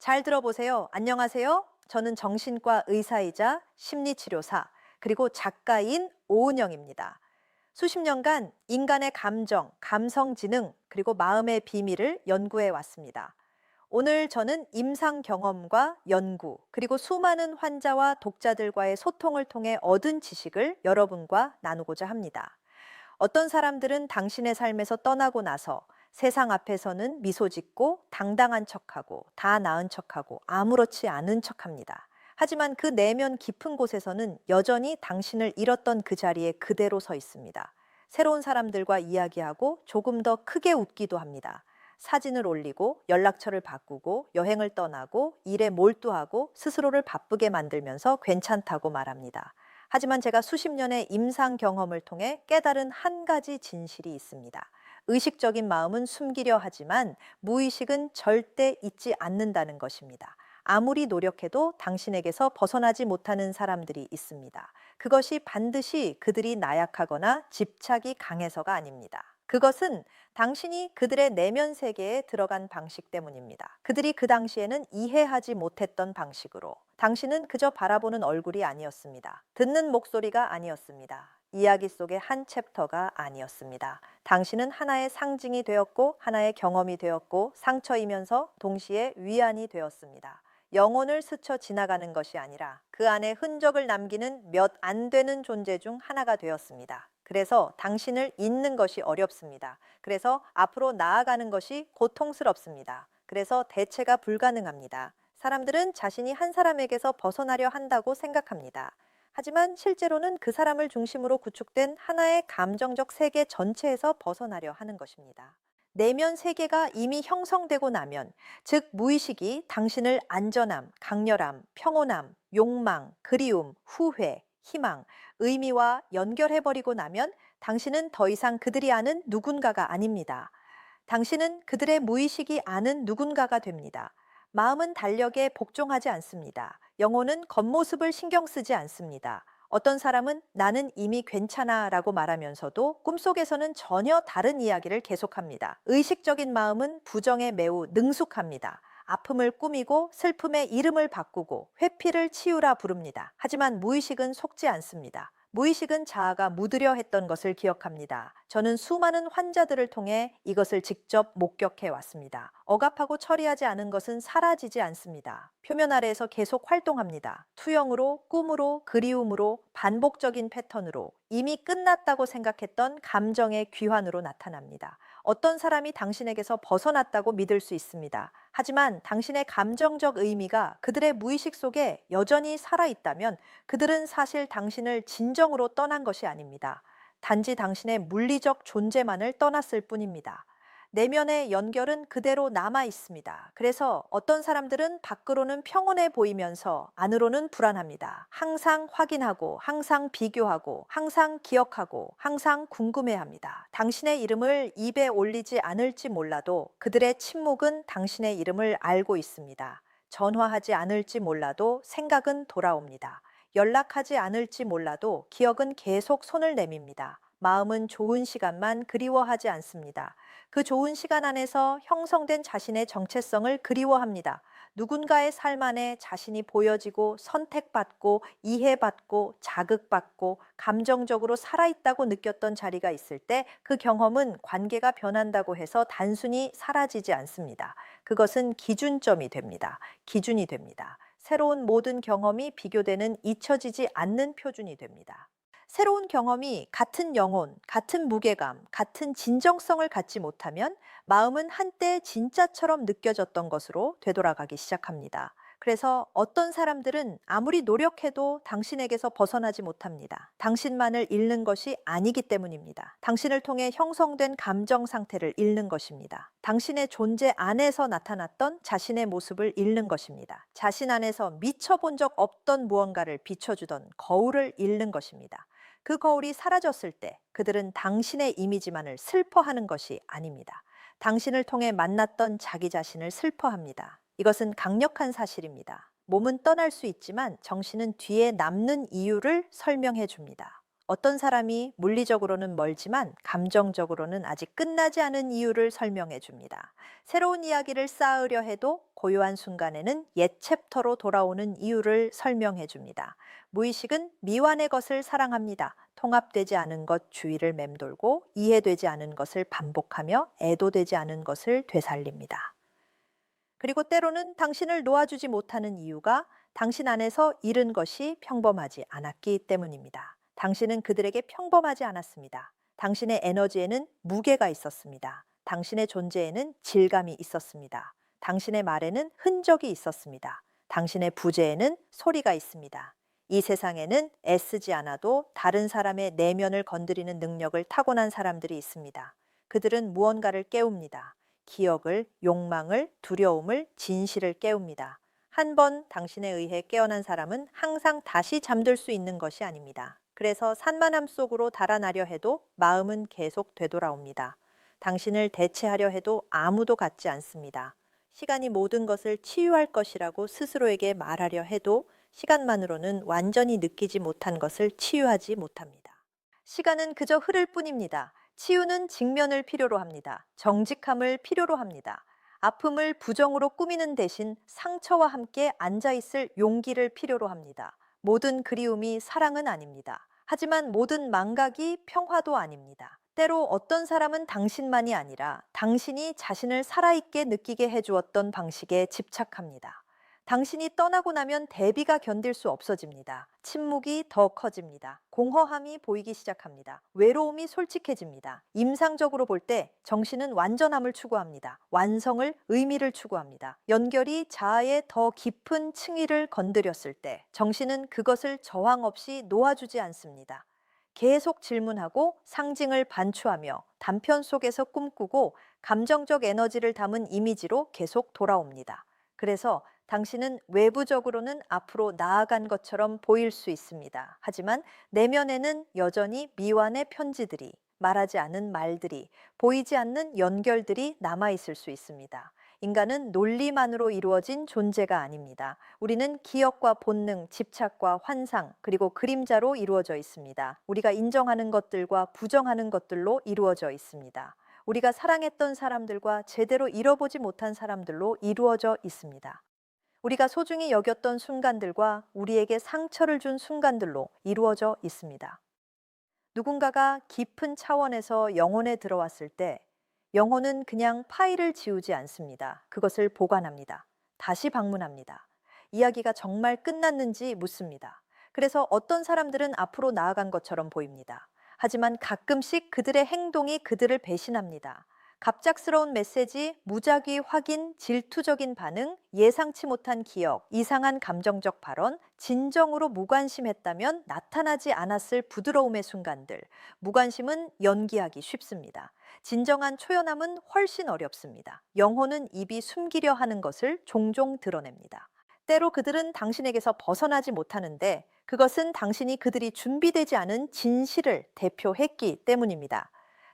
잘 들어보세요. 안녕하세요. 저는 정신과 의사이자 심리치료사, 그리고 작가인 오은영입니다. 수십 년간 인간의 감정, 감성 지능, 그리고 마음의 비밀을 연구해 왔습니다. 오늘 저는 임상 경험과 연구, 그리고 수많은 환자와 독자들과의 소통을 통해 얻은 지식을 여러분과 나누고자 합니다. 어떤 사람들은 당신의 삶에서 떠나고 나서 세상 앞에서는 미소 짓고 당당한 척하고 다 나은 척하고 아무렇지 않은 척합니다. 하지만 그 내면 깊은 곳에서는 여전히 당신을 잃었던 그 자리에 그대로 서 있습니다. 새로운 사람들과 이야기하고 조금 더 크게 웃기도 합니다. 사진을 올리고 연락처를 바꾸고 여행을 떠나고 일에 몰두하고 스스로를 바쁘게 만들면서 괜찮다고 말합니다. 하지만 제가 수십 년의 임상 경험을 통해 깨달은 한 가지 진실이 있습니다. 의식적인 마음은 숨기려 하지만 무의식은 절대 잊지 않는다는 것입니다. 아무리 노력해도 당신에게서 벗어나지 못하는 사람들이 있습니다. 그것이 반드시 그들이 나약하거나 집착이 강해서가 아닙니다. 그것은 당신이 그들의 내면 세계에 들어간 방식 때문입니다. 그들이 그 당시에는 이해하지 못했던 방식으로. 당신은 그저 바라보는 얼굴이 아니었습니다. 듣는 목소리가 아니었습니다. 이야기 속의 한 챕터가 아니었습니다. 당신은 하나의 상징이 되었고 하나의 경험이 되었고 상처이면서 동시에 위안이 되었습니다. 영혼을 스쳐 지나가는 것이 아니라 그 안에 흔적을 남기는 몇 안 되는 존재 중 하나가 되었습니다. 그래서 당신을 잊는 것이 어렵습니다. 그래서 앞으로 나아가는 것이 고통스럽습니다. 그래서 대체가 불가능합니다. 사람들은 자신이 한 사람에게서 벗어나려 한다고 생각합니다. 하지만 실제로는 그 사람을 중심으로 구축된 하나의 감정적 세계 전체에서 벗어나려 하는 것입니다. 내면 세계가 이미 형성되고 나면, 즉 무의식이 당신을 안전함, 강렬함, 평온함, 욕망, 그리움, 후회, 희망, 의미와 연결해버리고 나면 당신은 더 이상 그들이 아는 누군가가 아닙니다. 당신은 그들의 무의식이 아는 누군가가 됩니다. 마음은 달력에 복종하지 않습니다. 영혼은 겉모습을 신경 쓰지 않습니다. 어떤 사람은 나는 이미 괜찮아 라고 말하면서도 꿈속에서는 전혀 다른 이야기를 계속합니다. 의식적인 마음은 부정에 매우 능숙합니다. 아픔을 꾸미고 슬픔의 이름을 바꾸고 회피를 치유라 부릅니다. 하지만 무의식은 속지 않습니다. 무의식은 자아가 묻으려 했던 것을 기억합니다. 저는 수많은 환자들을 통해 이것을 직접 목격해 왔습니다. 억압하고 처리하지 않은 것은 사라지지 않습니다. 표면 아래에서 계속 활동합니다. 투영으로, 꿈으로, 그리움으로, 반복적인 패턴으로, 이미 끝났다고 생각했던 감정의 귀환으로 나타납니다. 어떤 사람이 당신에게서 벗어났다고 믿을 수 있습니다. 하지만 당신의 감정적 의미가 그들의 무의식 속에 여전히 살아있다면 그들은 사실 당신을 진정으로 떠난 것이 아닙니다. 단지 당신의 물리적 존재만을 떠났을 뿐입니다. 내면의 연결은 그대로 남아 있습니다. 그래서 어떤 사람들은 밖으로는 평온해 보이면서 안으로는 불안합니다. 항상 확인하고, 항상 비교하고, 항상 기억하고, 항상 궁금해합니다. 당신의 이름을 입에 올리지 않을지 몰라도 그들의 침묵은 당신의 이름을 알고 있습니다. 전화하지 않을지 몰라도 생각은 돌아옵니다. 연락하지 않을지 몰라도 기억은 계속 손을 내밉니다. 마음은 좋은 시간만 그리워하지 않습니다. 그 좋은 시간 안에서 형성된 자신의 정체성을 그리워합니다. 누군가의 삶 안에 자신이 보여지고 선택받고 이해받고 자극받고 감정적으로 살아있다고 느꼈던 자리가 있을 때 그 경험은 관계가 변한다고 해서 단순히 사라지지 않습니다. 그것은 기준점이 됩니다. 기준이 됩니다. 새로운 모든 경험이 비교되는 잊혀지지 않는 표준이 됩니다. 새로운 경험이 같은 영혼, 같은 무게감, 같은 진정성을 갖지 못하면 마음은 한때 진짜처럼 느껴졌던 것으로 되돌아가기 시작합니다. 그래서 어떤 사람들은 아무리 노력해도 당신에게서 벗어나지 못합니다. 당신만을 잃는 것이 아니기 때문입니다. 당신을 통해 형성된 감정 상태를 잃는 것입니다. 당신의 존재 안에서 나타났던 자신의 모습을 잃는 것입니다. 자신 안에서 미쳐본 적 없던 무언가를 비춰주던 거울을 잃는 것입니다. 그 거울이 사라졌을 때 그들은 당신의 이미지만을 슬퍼하는 것이 아닙니다. 당신을 통해 만났던 자기 자신을 슬퍼합니다. 이것은 강력한 사실입니다. 몸은 떠날 수 있지만 정신은 뒤에 남는 이유를 설명해 줍니다. 어떤 사람이 물리적으로는 멀지만 감정적으로는 아직 끝나지 않은 이유를 설명해 줍니다. 새로운 이야기를 쌓으려 해도 고요한 순간에는 옛 챕터로 돌아오는 이유를 설명해 줍니다. 무의식은 미완의 것을 사랑합니다. 통합되지 않은 것 주위를 맴돌고 이해되지 않은 것을 반복하며 애도되지 않은 것을 되살립니다. 그리고 때로는 당신을 놓아주지 못하는 이유가 당신 안에서 잃은 것이 평범하지 않았기 때문입니다. 당신은 그들에게 평범하지 않았습니다. 당신의 에너지에는 무게가 있었습니다. 당신의 존재에는 질감이 있었습니다. 당신의 말에는 흔적이 있었습니다. 당신의 부재에는 소리가 있습니다. 이 세상에는 애쓰지 않아도 다른 사람의 내면을 건드리는 능력을 타고난 사람들이 있습니다. 그들은 무언가를 깨웁니다. 기억을, 욕망을, 두려움을, 진실을 깨웁니다. 한 번 당신에 의해 깨어난 사람은 항상 다시 잠들 수 있는 것이 아닙니다. 그래서 산만함 속으로 달아나려 해도 마음은 계속 되돌아옵니다. 당신을 대체하려 해도 아무도 같지 않습니다. 시간이 모든 것을 치유할 것이라고 스스로에게 말하려 해도 시간만으로는 완전히 느끼지 못한 것을 치유하지 못합니다. 시간은 그저 흐를 뿐입니다. 치유는 직면을 필요로 합니다. 정직함을 필요로 합니다. 아픔을 부정으로 꾸미는 대신 상처와 함께 앉아있을 용기를 필요로 합니다. 모든 그리움이 사랑은 아닙니다. 하지만 모든 망각이 평화도 아닙니다. 때로 어떤 사람은 당신만이 아니라 당신이 자신을 살아있게 느끼게 해주었던 방식에 집착합니다. 당신이 떠나고 나면 대비가 견딜 수 없어집니다. 침묵이 더 커집니다. 공허함이 보이기 시작합니다. 외로움이 솔직해집니다. 임상적으로 볼 때 정신은 완전함을 추구합니다. 완성을, 의미를 추구합니다. 연결이 자아의 더 깊은 층위를 건드렸을 때 정신은 그것을 저항 없이 놓아주지 않습니다. 계속 질문하고 상징을 반추하며 단편 속에서 꿈꾸고 감정적 에너지를 담은 이미지로 계속 돌아옵니다. 그래서 당신은 외부적으로는 앞으로 나아간 것처럼 보일 수 있습니다. 하지만 내면에는 여전히 미완의 편지들이, 말하지 않은 말들이, 보이지 않는 연결들이 남아있을 수 있습니다. 인간은 논리만으로 이루어진 존재가 아닙니다. 우리는 기억과 본능, 집착과 환상, 그리고 그림자로 이루어져 있습니다. 우리가 인정하는 것들과 부정하는 것들로 이루어져 있습니다. 우리가 사랑했던 사람들과 제대로 잃어보지 못한 사람들로 이루어져 있습니다. 우리가 소중히 여겼던 순간들과 우리에게 상처를 준 순간들로 이루어져 있습니다. 누군가가 깊은 차원에서 영혼에 들어왔을 때 영혼은 그냥 파일을 지우지 않습니다. 그것을 보관합니다. 다시 방문합니다. 이야기가 정말 끝났는지 묻습니다. 그래서 어떤 사람들은 앞으로 나아간 것처럼 보입니다. 하지만 가끔씩 그들의 행동이 그들을 배신합니다. 갑작스러운 메시지, 무작위 확인, 질투적인 반응, 예상치 못한 기억, 이상한 감정적 발언, 진정으로 무관심했다면 나타나지 않았을 부드러움의 순간들. 무관심은 연기하기 쉽습니다. 진정한 초연함은 훨씬 어렵습니다. 영혼은 입이 숨기려 하는 것을 종종 드러냅니다. 때로 그들은 당신에게서 벗어나지 못하는데 그것은 당신이 그들이 준비되지 않은 진실을 대표했기 때문입니다.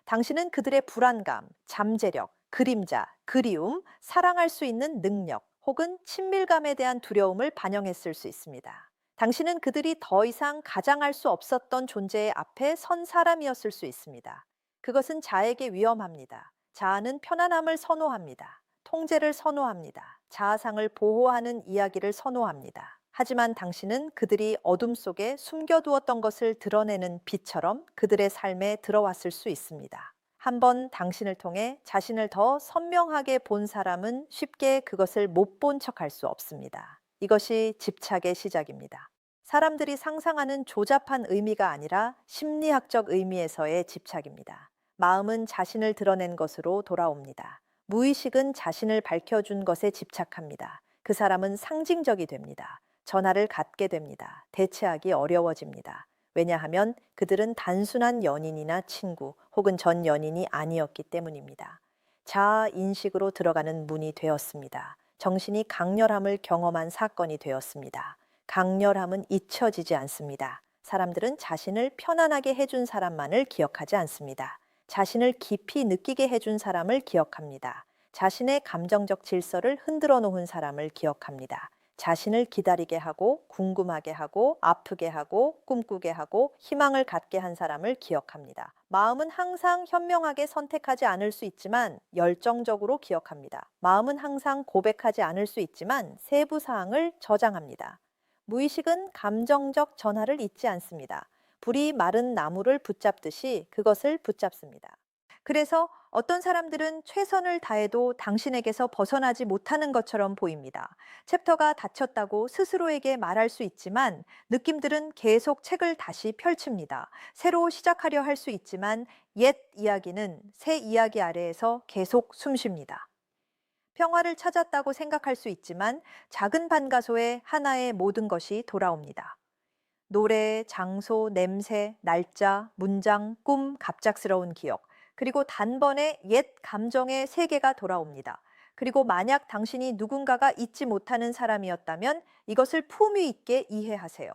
당신은 그들의 불안감, 잠재력, 그림자, 그리움, 사랑할 수 있는 능력, 혹은 친밀감에 대한 두려움을 반영했을 수 있습니다. 당신은 그들이 더 이상 가장할 수 없었던 존재의 앞에 선 사람이었을 수 있습니다. 그것은 자에게 위험합니다. 자아는 편안함을 선호합니다. 통제를 선호합니다. 자아상을 보호하는 이야기를 선호합니다. 하지만 당신은 그들이 어둠 속에 숨겨두었던 것을 드러내는 빛처럼 그들의 삶에 들어왔을 수 있습니다. 한번 당신을 통해 자신을 더 선명하게 본 사람은 쉽게 그것을 못 본 척할 수 없습니다. 이것이 집착의 시작입니다. 사람들이 상상하는 조잡한 의미가 아니라 심리학적 의미에서의 집착입니다. 마음은 자신을 드러낸 것으로 돌아옵니다. 무의식은 자신을 밝혀준 것에 집착합니다. 그 사람은 상징적이 됩니다. 전화를 갖게 됩니다. 대체하기 어려워집니다. 왜냐하면 그들은 단순한 연인이나 친구 혹은 전 연인이 아니었기 때문입니다. 자아 인식으로 들어가는 문이 되었습니다. 정신이 강렬함을 경험한 사건이 되었습니다. 강렬함은 잊혀지지 않습니다. 사람들은 자신을 편안하게 해준 사람만을 기억하지 않습니다. 자신을 깊이 느끼게 해준 사람을 기억합니다. 자신의 감정적 질서를 흔들어 놓은 사람을 기억합니다. 자신을 기다리게 하고 궁금하게 하고 아프게 하고 꿈꾸게 하고 희망을 갖게 한 사람을 기억합니다. 마음은 항상 현명하게 선택하지 않을 수 있지만 열정적으로 기억합니다. 마음은 항상 고백하지 않을 수 있지만 세부 사항을 저장합니다. 무의식은 감정적 전하를 잊지 않습니다. 불이 마른 나무를 붙잡듯이 그것을 붙잡습니다. 그래서 어떤 사람들은 최선을 다해도 당신에게서 벗어나지 못하는 것처럼 보입니다. 챕터가 닫혔다고 스스로에게 말할 수 있지만 느낌들은 계속 책을 다시 펼칩니다. 새로 시작하려 할 수 있지만 옛 이야기는 새 이야기 아래에서 계속 숨쉽니다. 평화를 찾았다고 생각할 수 있지만 작은 반가소에 하나의 모든 것이 돌아옵니다. 노래, 장소, 냄새, 날짜, 문장, 꿈, 갑작스러운 기억, 그리고 단번에 옛 감정의 세계가 돌아옵니다. 그리고 만약 당신이 누군가가 잊지 못하는 사람이었다면 이것을 품위 있게 이해하세요.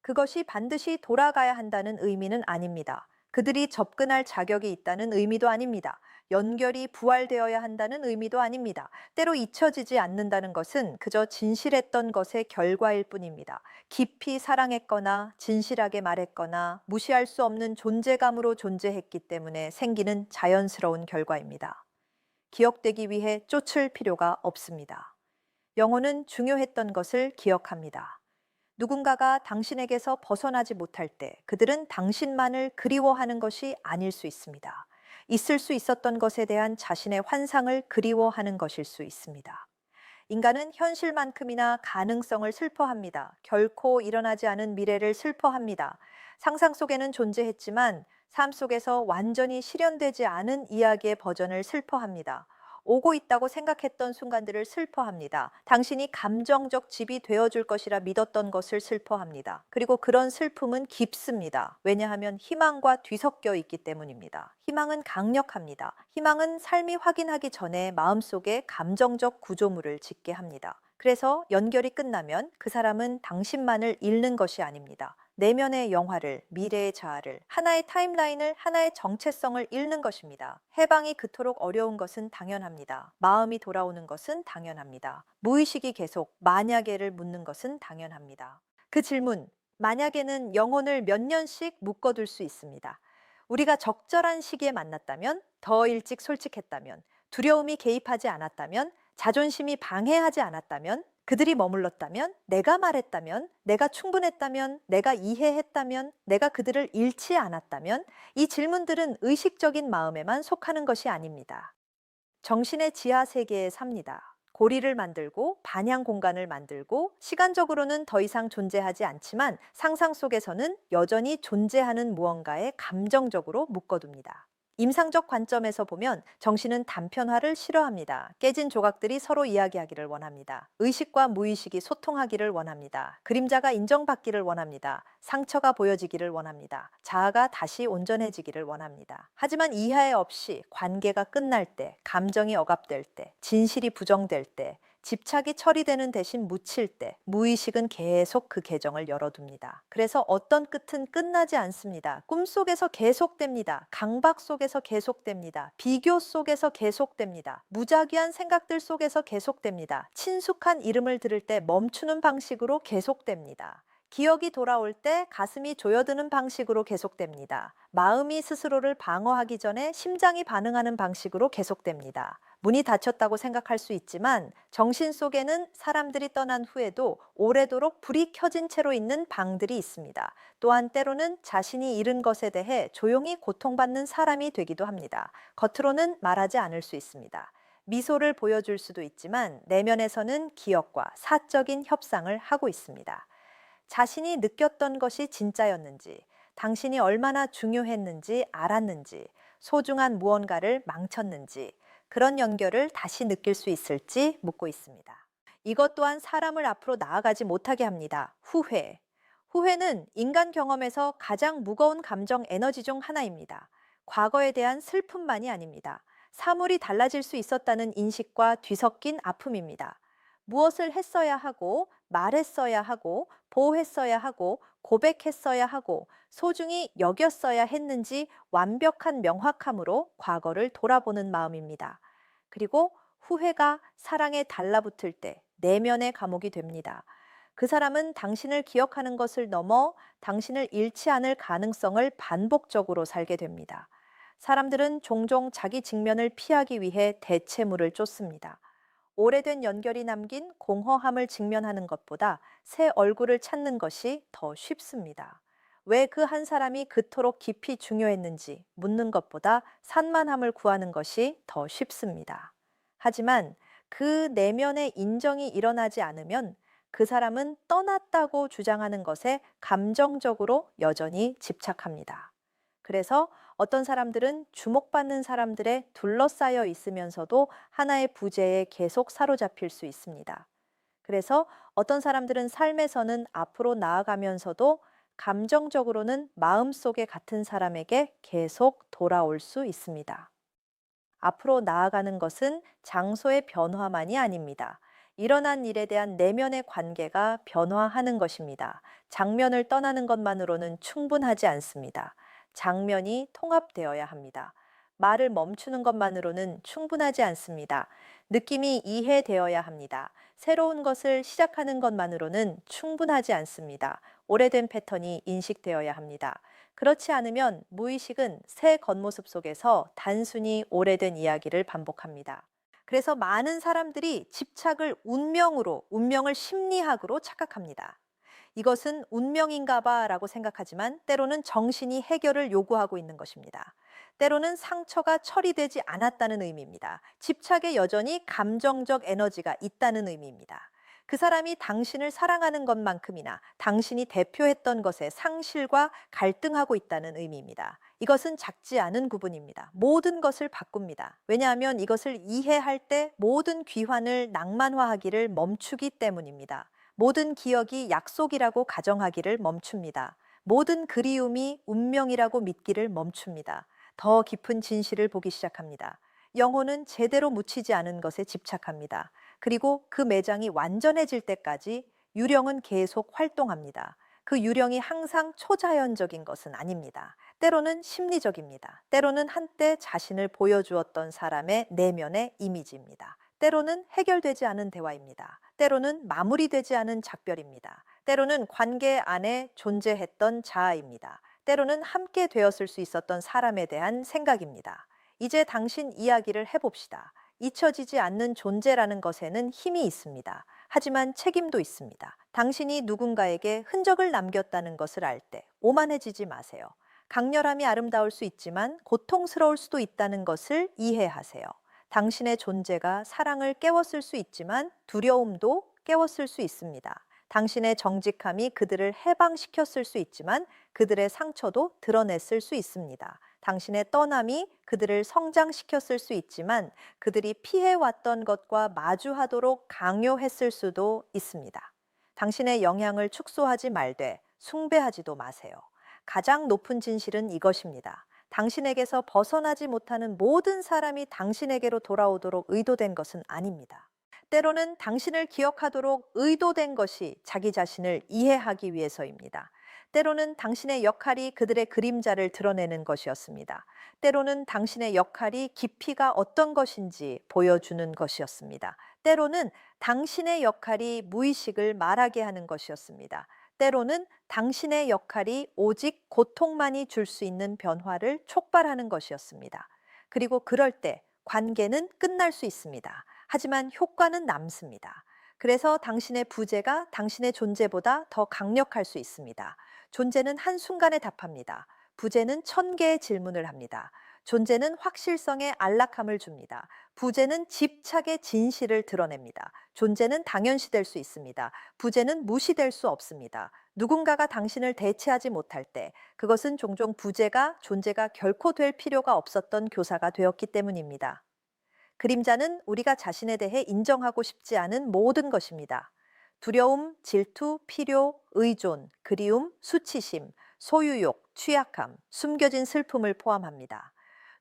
그것이 반드시 돌아가야 한다는 의미는 아닙니다. 그들이 접근할 자격이 있다는 의미도 아닙니다. 연결이 부활되어야 한다는 의미도 아닙니다. 때로 잊혀지지 않는다는 것은 그저 진실했던 것의 결과일 뿐입니다. 깊이 사랑했거나 진실하게 말했거나 무시할 수 없는 존재감으로 존재했기 때문에 생기는 자연스러운 결과입니다. 기억되기 위해 쫓을 필요가 없습니다. 영혼은 중요했던 것을 기억합니다. 누군가가 당신에게서 벗어나지 못할 때 그들은 당신만을 그리워하는 것이 아닐 수 있습니다. 있을 수 있었던 것에 대한 자신의 환상을 그리워하는 것일 수 있습니다. 인간은 현실만큼이나 가능성을 슬퍼합니다. 결코 일어나지 않은 미래를 슬퍼합니다. 상상 속에는 존재했지만 삶 속에서 완전히 실현되지 않은 이야기의 버전을 슬퍼합니다. 오고 있다고 생각했던 순간들을 슬퍼합니다. 당신이 감정적 집이 되어줄 것이라 믿었던 것을 슬퍼합니다. 그리고 그런 슬픔은 깊습니다. 왜냐하면 희망과 뒤섞여 있기 때문입니다. 희망은 강력합니다. 희망은 삶이 확인하기 전에 마음속에 감정적 구조물을 짓게 합니다. 그래서 연결이 끝나면 그 사람은 당신만을 잃는 것이 아닙니다. 내면의 영화를, 미래의 자아를, 하나의 타임라인을, 하나의 정체성을 잃는 것입니다. 해방이 그토록 어려운 것은 당연합니다. 마음이 돌아오는 것은 당연합니다. 무의식이 계속 만약에를 묻는 것은 당연합니다. 그 질문, 만약에는 영혼을 몇 년씩 묶어둘 수 있습니다. 우리가 적절한 시기에 만났다면, 더 일찍 솔직했다면, 두려움이 개입하지 않았다면, 자존심이 방해하지 않았다면, 그들이 머물렀다면, 내가 말했다면, 내가 충분했다면, 내가 이해했다면, 내가 그들을 잃지 않았다면, 이 질문들은 의식적인 마음에만 속하는 것이 아닙니다. 정신의 지하 세계에 삽니다. 고리를 만들고 반향 공간을 만들고 시간적으로는 더 이상 존재하지 않지만 상상 속에서는 여전히 존재하는 무언가에 감정적으로 묶어둡니다. 임상적 관점에서 보면 정신은 단편화를 싫어합니다. 깨진 조각들이 서로 이야기하기를 원합니다. 의식과 무의식이 소통하기를 원합니다. 그림자가 인정받기를 원합니다. 상처가 보여지기를 원합니다. 자아가 다시 온전해지기를 원합니다. 하지만 이해 없이 관계가 끝날 때, 감정이 억압될 때, 진실이 부정될 때, 집착이 처리되는 대신 묻힐 때 무의식은 계속 그 계정을 열어둡니다. 그래서 어떤 끝은 끝나지 않습니다. 꿈속에서 계속됩니다. 강박 속에서 계속됩니다. 비교 속에서 계속됩니다. 무작위한 생각들 속에서 계속됩니다. 친숙한 이름을 들을 때 멈추는 방식으로 계속됩니다. 기억이 돌아올 때 가슴이 조여드는 방식으로 계속됩니다. 마음이 스스로를 방어하기 전에 심장이 반응하는 방식으로 계속됩니다. 문이 닫혔다고 생각할 수 있지만 정신 속에는 사람들이 떠난 후에도 오래도록 불이 켜진 채로 있는 방들이 있습니다. 또한 때로는 자신이 잃은 것에 대해 조용히 고통받는 사람이 되기도 합니다. 겉으로는 말하지 않을 수 있습니다. 미소를 보여줄 수도 있지만 내면에서는 기억과 사적인 협상을 하고 있습니다. 자신이 느꼈던 것이 진짜였는지, 당신이 얼마나 중요했는지 알았는지, 소중한 무언가를 망쳤는지, 그런 연결을 다시 느낄 수 있을지 묻고 있습니다. 이것 또한 사람을 앞으로 나아가지 못하게 합니다. 후회. 후회는 인간 경험에서 가장 무거운 감정 에너지 중 하나입니다. 과거에 대한 슬픔만이 아닙니다. 사물이 달라질 수 있었다는 인식과 뒤섞인 아픔입니다. 무엇을 했어야 하고, 말했어야 하고, 보호했어야 하고, 고백했어야 하고, 소중히 여겼어야 했는지 완벽한 명확함으로 과거를 돌아보는 마음입니다. 그리고 후회가 사랑에 달라붙을 때 내면의 감옥이 됩니다. 그 사람은 당신을 기억하는 것을 넘어 당신을 잃지 않을 가능성을 반복적으로 살게 됩니다. 사람들은 종종 자기 직면을 피하기 위해 대체물을 쫓습니다. 오래된 연결이 남긴 공허함을 직면하는 것보다 새 얼굴을 찾는 것이 더 쉽습니다. 왜 그 한 사람이 그토록 깊이 중요했는지 묻는 것보다 산만함을 구하는 것이 더 쉽습니다. 하지만 그 내면의 인정이 일어나지 않으면 그 사람은 떠났다고 주장하는 것에 감정적으로 여전히 집착합니다. 그래서 어떤 사람들은 주목받는 사람들에 둘러싸여 있으면서도 하나의 부재에 계속 사로잡힐 수 있습니다. 그래서 어떤 사람들은 삶에서는 앞으로 나아가면서도 감정적으로는 마음속에 같은 사람에게 계속 돌아올 수 있습니다. 앞으로 나아가는 것은 장소의 변화만이 아닙니다. 일어난 일에 대한 내면의 관계가 변화하는 것입니다. 장면을 떠나는 것만으로는 충분하지 않습니다. 장면이 통합되어야 합니다. 말을 멈추는 것만으로는 충분하지 않습니다. 느낌이 이해되어야 합니다. 새로운 것을 시작하는 것만으로는 충분하지 않습니다. 오래된 패턴이 인식되어야 합니다. 그렇지 않으면 무의식은 새 겉모습 속에서 단순히 오래된 이야기를 반복합니다. 그래서 많은 사람들이 집착을 운명으로, 운명을 심리학으로 착각합니다. 이것은 운명인가 봐라고 생각하지만 때로는 정신이 해결을 요구하고 있는 것입니다. 때로는 상처가 처리되지 않았다는 의미입니다. 집착에 여전히 감정적 에너지가 있다는 의미입니다. 그 사람이 당신을 사랑하는 것만큼이나 당신이 대표했던 것에 상실과 갈등하고 있다는 의미입니다. 이것은 작지 않은 구분입니다. 모든 것을 바꿉니다. 왜냐하면 이것을 이해할 때 모든 귀환을 낭만화하기를 멈추기 때문입니다. 모든 기억이 약속이라고 가정하기를 멈춥니다. 모든 그리움이 운명이라고 믿기를 멈춥니다. 더 깊은 진실을 보기 시작합니다. 영혼은 제대로 묻히지 않은 것에 집착합니다. 그리고 그 매장이 완전해질 때까지 유령은 계속 활동합니다. 그 유령이 항상 초자연적인 것은 아닙니다. 때로는 심리적입니다. 때로는 한때 자신을 보여주었던 사람의 내면의 이미지입니다. 때로는 해결되지 않은 대화입니다. 때로는 마무리되지 않은 작별입니다. 때로는 관계 안에 존재했던 자아입니다. 때로는 함께 되었을 수 있었던 사람에 대한 생각입니다. 이제 당신 이야기를 해봅시다. 잊혀지지 않는 존재라는 것에는 힘이 있습니다. 하지만 책임도 있습니다. 당신이 누군가에게 흔적을 남겼다는 것을 알 때 오만해지지 마세요. 강렬함이 아름다울 수 있지만 고통스러울 수도 있다는 것을 이해하세요. 당신의 존재가 사랑을 깨웠을 수 있지만 두려움도 깨웠을 수 있습니다. 당신의 정직함이 그들을 해방시켰을 수 있지만 그들의 상처도 드러냈을 수 있습니다. 당신의 떠남이 그들을 성장시켰을 수 있지만 그들이 피해왔던 것과 마주하도록 강요했을 수도 있습니다. 당신의 영향을 축소하지 말되 숭배하지도 마세요. 가장 높은 진실은 이것입니다. 당신에게서 벗어나지 못하는 모든 사람이 당신에게로 돌아오도록 의도된 것은 아닙니다. 때로는 당신을 기억하도록 의도된 것이 자기 자신을 이해하기 위해서입니다. 때로는 당신의 역할이 그들의 그림자를 드러내는 것이었습니다. 때로는 당신의 역할이 깊이가 어떤 것인지 보여주는 것이었습니다. 때로는 당신의 역할이 무의식을 말하게 하는 것이었습니다. 때로는 당신의 역할이 오직 고통만이 줄 수 있는 변화를 촉발하는 것이었습니다. 그리고 그럴 때 관계는 끝날 수 있습니다. 하지만 효과는 남습니다. 그래서 당신의 부재가 당신의 존재보다 더 강력할 수 있습니다. 존재는 한순간에 답합니다. 부재는 1000개의 질문을 합니다. 존재는 확실성에 안락함을 줍니다. 부재는 집착의 진실을 드러냅니다. 존재는 당연시될 수 있습니다. 부재는 무시될 수 없습니다. 누군가가 당신을 대체하지 못할 때 그것은 종종 부재가 존재가 결코 될 필요가 없었던 교사가 되었기 때문입니다. 그림자는 우리가 자신에 대해 인정하고 싶지 않은 모든 것입니다. 두려움, 질투, 필요, 의존, 그리움, 수치심, 소유욕, 취약함, 숨겨진 슬픔을 포함합니다.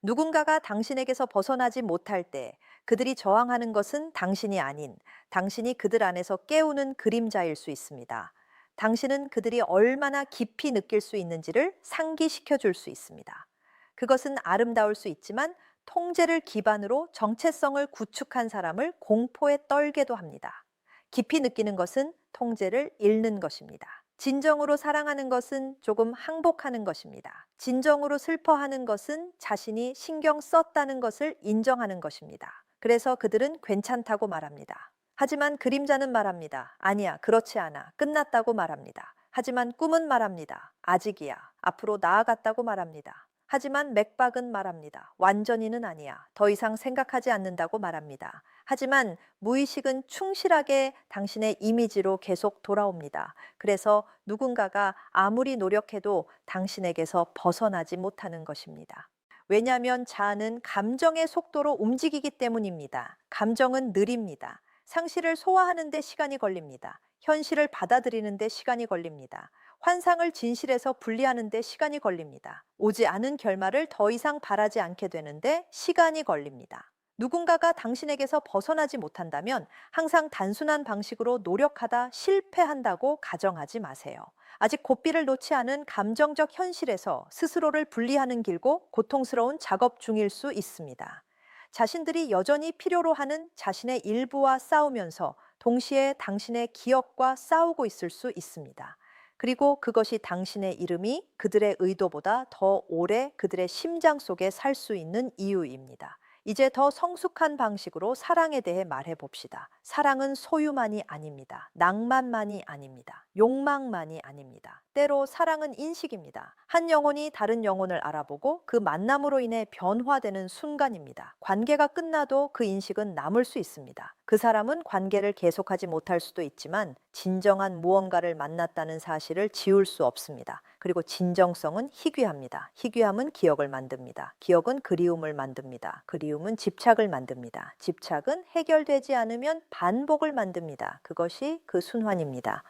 누군가가 당신에게서 벗어나지 못할 때 그들이 저항하는 것은 당신이 아닌 당신이 그들 안에서 깨우는 그림자일 수 있습니다. 당신은 그들이 얼마나 깊이 느낄 수 있는지를 상기시켜 줄 수 있습니다. 그것은 아름다울 수 있지만 통제를 기반으로 정체성을 구축한 사람을 공포에 떨게도 합니다. 깊이 느끼는 것은 통제를 잃는 것입니다. 진정으로 사랑하는 것은 조금 항복하는 것입니다. 진정으로 슬퍼하는 것은 자신이 신경 썼다는 것을 인정하는 것입니다. 그래서 그들은 괜찮다고 말합니다. 하지만 그림자는 말합니다. 아니야, 그렇지 않아. 끝났다고 말합니다. 하지만 꿈은 말합니다. 아직이야. 앞으로 나아갔다고 말합니다. 하지만 맥박은 말합니다. 완전히는 아니야. 더 이상 생각하지 않는다고 말합니다. 하지만 무의식은 충실하게 당신의 이미지로 계속 돌아옵니다. 그래서 누군가가 아무리 노력해도 당신에게서 벗어나지 못하는 것입니다. 왜냐하면 자아는 감정의 속도로 움직이기 때문입니다. 감정은 느립니다. 상실을 소화하는 데 시간이 걸립니다. 현실을 받아들이는 데 시간이 걸립니다. 환상을 진실에서 분리하는 데 시간이 걸립니다. 오지 않은 결말을 더 이상 바라지 않게 되는데 시간이 걸립니다. 누군가가 당신에게서 벗어나지 못한다면 항상 단순한 방식으로 노력하다 실패한다고 가정하지 마세요. 아직 고삐를 놓지 않은 감정적 현실에서 스스로를 분리하는 길고 고통스러운 작업 중일 수 있습니다. 자신들이 여전히 필요로 하는 자신의 일부와 싸우면서 동시에 당신의 기억과 싸우고 있을 수 있습니다. 그리고 그것이 당신의 이름이 그들의 의도보다 더 오래 그들의 심장 속에 살 수 있는 이유입니다. 이제 더 성숙한 방식으로 사랑에 대해 말해 봅시다. 사랑은 소유만이 아닙니다. 낭만만이 아닙니다. 욕망만이 아닙니다. 때로 사랑은 인식입니다. 한 영혼이 다른 영혼을 알아보고 그 만남으로 인해 변화되는 순간입니다. 관계가 끝나도 그 인식은 남을 수 있습니다. 그 사람은 관계를 계속하지 못할 수도 있지만 진정한 무언가를 만났다는 사실을 지울 수 없습니다. 그리고 진정성은 희귀합니다. 희귀함은 기억을 만듭니다. 기억은 그리움을 만듭니다. 그리움은 집착을 만듭니다. 집착은 해결되지 않으면 반복을 만듭니다. 그것이 그 순환입니다.